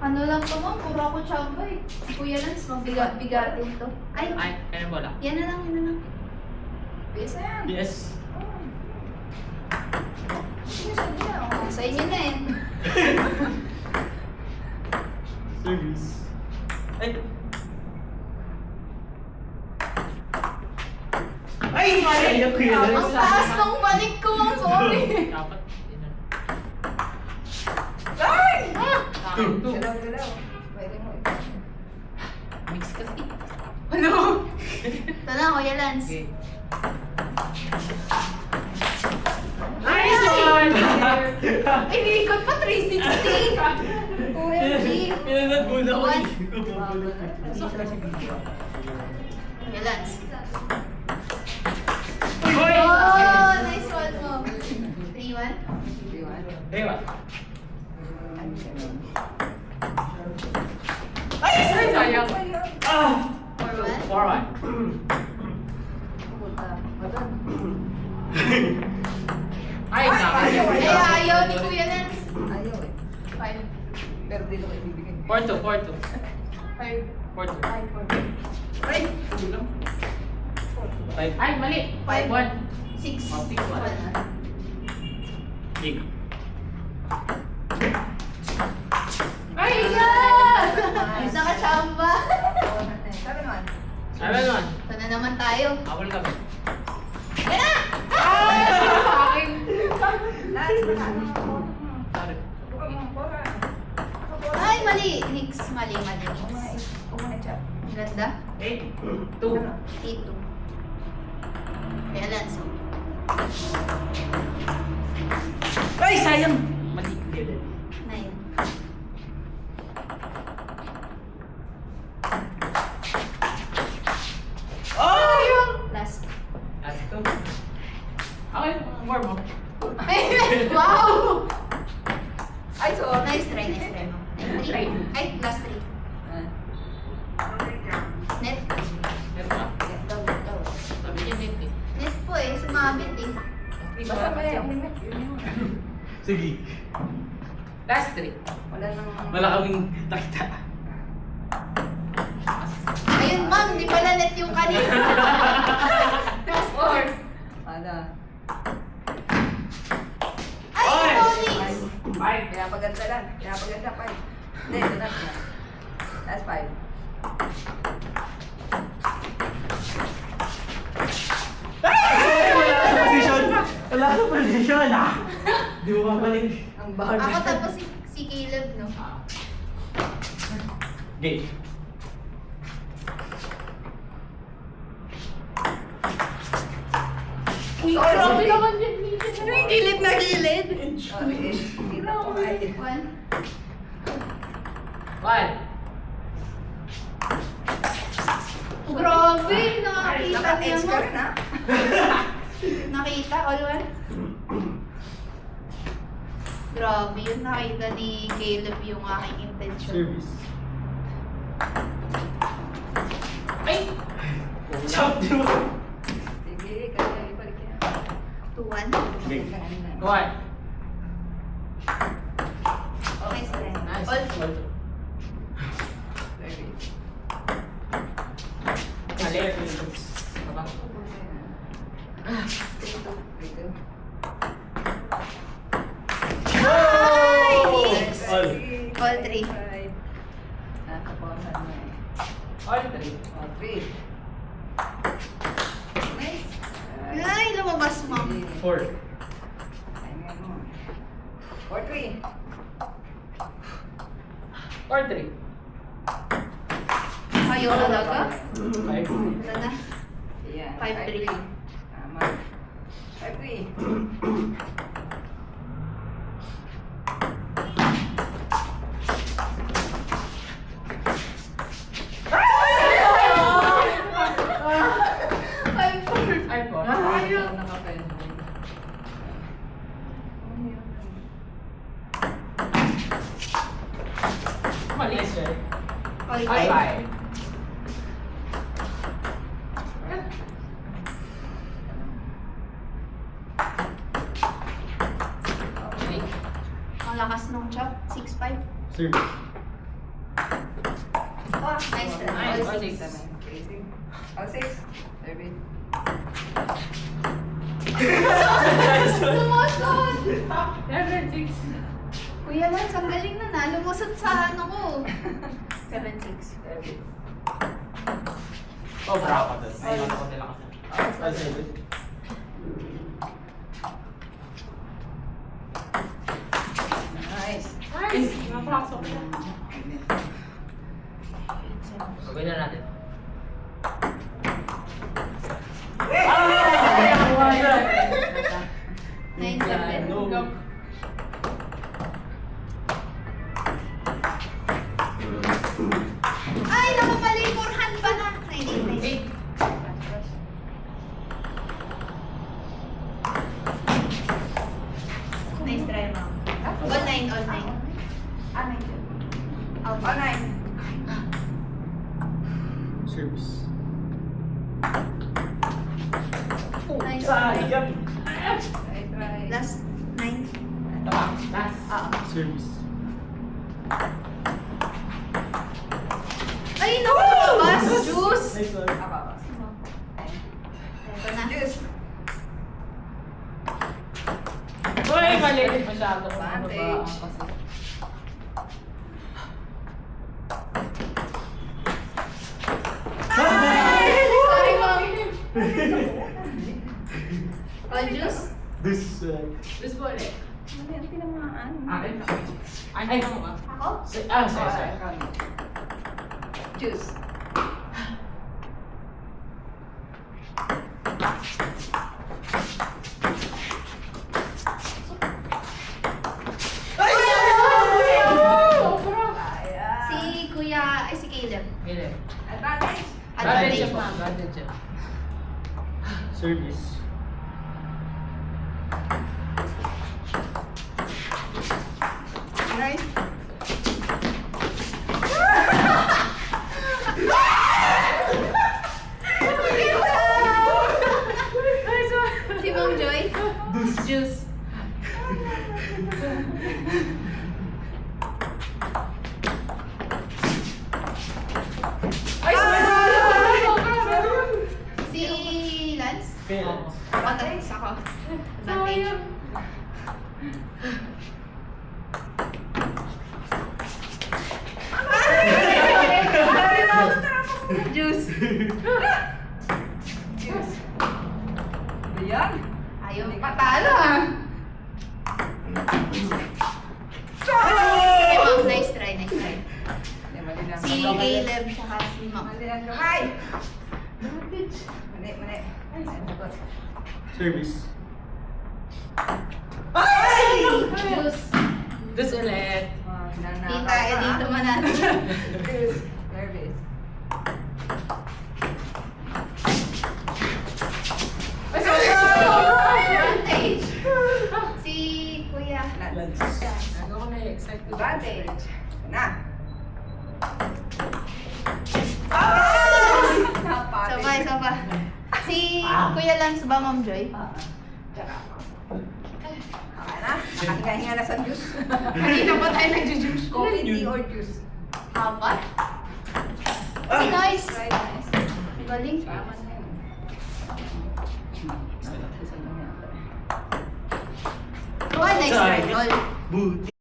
Ano lang to ma'am, puro ako chamba eh. Si Kuya Lance, bigatin to. Ay, Kaya bola. yan na lang, yan na lang. Bisa yan. Yes. Sige, sige na. Oh, sa inyo na eh. Service. Ay! Ay! Sayang ko yun. Ang taas ng balik ko, I'm sorry. Dapat. Ay! Two. Galaw, galaw. Pwede mo ito. Mix kasi. Ano? Ito na, Kuya Lance. Okay. Nice one! Ay, nilikot pa 360. OMG. Pinanad muna ko. One. Hindi Kuya Lance. Hoy! Oh, nice one mo. 3-1. Dewa. Ay! Sayang. Ah! 4-1. 4-1. Puta. Madam. Ay, ayaw, Ay, ayaw ni Kuya Lance. Ayaw eh. 5. Pero dito ko ibibigay. 4-2, 4-2. 5. 4-2. Ay! Kulang. 5. Ay, mali. 5. 6. Oh, 6-1. Big. Ay, yeah! Nakachamba. Sabi naman. Sabi naman. Ito na naman tayo. Awal kami. Yan na! Akin. Lance, magkano? Sorry. Buka mo, buka. Ay, mali. Nix, mali. Umuna chat. Ang ganda. 8-2. 8-2. Kaya Lance. Ay, sayang! Mali. 9. Oh! Last. At 2. Okay, more mo. Ay, wow! Ay, so. Nice try mo. Try. Ay, last 3. Net. Meron ba? Sabi niya net eh. Net po eh, sumabit eh. Basta ba yung limit? Sige. Last 3. Wala nang... Wala kaming nakita. Ayun ma'am, di pala net yung kanina. Last 4. Ada. Ay, Oy! Tony's! 5. Pinapaganda lang. Pinapaganda. 5. Hindi, ito na. Last 5. Position! Wala ka position ah! Di mo mabalik. Ang bahal. Ako tapos si Caleb, no? Game. Uy, Sorry, grabe sorry. naman yan. Ano yung gilid na gilid? Sorry. Hindi na ako kaya. 1. Grabe, nakakita Naka-edge ka naman. rin ha? Nakita, all one? Grabe yun, nakita ni Caleb yung aking intention. Service. Ay! Chop di mo! Sige, kaya ibalik yan. 2-1. Game. Kanina. 1. Okay, sila. Nice. All All 2. Sorry. Mali. Baba. 3-2. Ay, Nix! All. All 3. Nakapawasan mo eh. All 3. All 3. Nice. Ay, lumabas mo. 4. Ayan mo. 4-3. Or 3. Ayaw talaga. 5. Wala na. Ayan. 5-3. Tama. 5-3. Ay po. Ayaw. Nakapend. Mali siya. All Ay, 5. bye. Ang lakas nung chop. 6-5. Service. Nice try. Nice. All All six. six. Facing. All six. Service. Lumusot! 7-6. Kuya Lance, ang galing na. Lumusot sa ano ko. 7-6. Service. Oh, bravo doon. Ayun ako nila kasi. All service. Nice. Nice. Napakasok na. Okay na natin. Nine, seven. No. Ay, naku, mali. Forehand pa na. 9, 8. Nice try, ma'am. All 9, all 9. Ah, nine. Out. Oh, nine. Service. Nice. Sayang. Nice try. Last 9. Tama. Last. Service. Ay, naku, lumabas. Juice. Nice one. Ako. Ito na. Juice. Uy, mali. Masyado. Advantage. Sorry, ma'am. All juice? This. This po ulit. Mali ang tinamaan. Akin. Ay, mo ba? Ako? Sorry. Juice. Ayan. Si Kuya, ay si Caleb. Gilid. Advantage. Advantage Advantage. po. Advantage siya. Service. Nice. Si Ma'am Joy. Juice. Ay, Si Lance. Fail. Advantage ako. Advantage. Juice. Juice. Ayan. Ayaw patalo ah. Sige ma'am, nice try, nice try. Hindi, mali lang. Si Caleb tsaka si ma'am. Mali lang kamay. Mali, mali. Ay, sagot. Service. Juice. This ulit. Oh, hinanakaw Di tayo ka, dito ah. manalo. Juice. Service. Advantage. Si Kuya. Lance. Nagawa ko na excited. Advantage. Na. Sabay, sabay. Si Kuya Lance ba, Ma'am Joy? Tsaka ako. Okay na? Nakahinga-hinga na sa juice. Kanina pa tayo nag-juice. Coffee, tea, or juice? Apat? Si Nice. Try nice. Galing. Tama na yun. Isa lang yata. One, nice try. All. Boot.